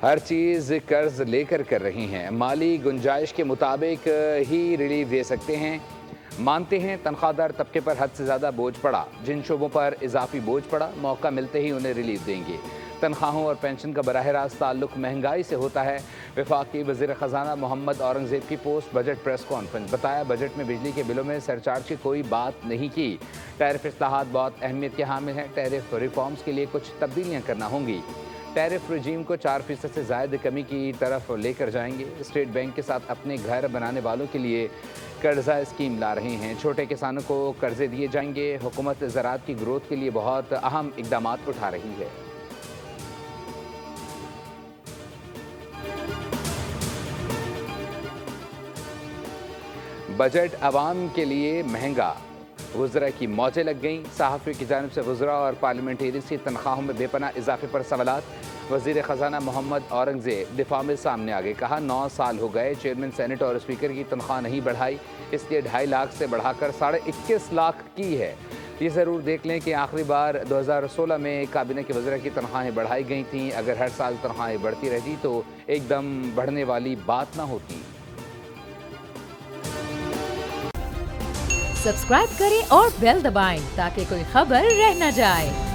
हर चीज़ कर्ज लेकर कर रही हैं, माली गुंजाइश के मुताबिक ही रिलीफ दे सकते हैं। मानते हैं तनख्वाहदार तबके पर हद से ज़्यादा बोझ पड़ा, जिन शोबों पर इजाफी बोझ पड़ा मौका मिलते ही उन्हें रिलीफ देंगे। तनख्वाहों और पेंशन का बराह रास्त ताल्लुक महंगाई से होता है। वफाकी वज़ीर ख़जाना मोहम्मद औरंगज़ेब की पोस्ट बजट प्रेस कॉन्फ्रेंस। बताया बजट में बिजली के बिलों में सरचार्ज की कोई बात नहीं की। टैरिफ इस्लाहात बहुत अहमियत के हामिल हैं। टैरिफ रिफॉर्म्स के लिए कुछ तब्दीलियाँ करना होंगी। टैरिफ रजीम को 4% से ज़ायद कमी की तरफ लेकर जाएंगे। स्टेट बैंक के साथ अपने घर बनाने वालों के लिए कर्जा स्कीम ला रहे हैं। छोटे किसानों को कर्जे दिए जाएंगे। हुकूमत ज़राअत की ग्रोथ के लिए बहुत अहम इकदाम उठा रही है। बजट अवाम के लिए महंगा, वज़रा की मौजें लग गईं। सहाफ़ियों की जानिब से वज़रा और पार्लियामेंटेरियंस की तनख्वाहों में बेपनाह इजाफे पर सवालात। वज़ीर ख़जाना मोहम्मद औरंगज़ेब दिफा में सामने आ गए। कहा 9 साल हो गए चेयरमैन सेनेट और स्पीकर की तनख्वाह नहीं बढ़ाई, इसलिए 2.5 लाख से बढ़ाकर 21.5 लाख की है। ये ज़रूर देख लें कि आखिरी बार 2016 में काबीना के वज़रा की तनख्वाहें बढ़ाई गई थीं। अगर हर साल तनख्वाहें बढ़ती रहती तो एकदम बढ़ने वाली बात ना होती। सब्सक्राइब करें और बेल दबाएं ताकि कोई खबर रह न जाए।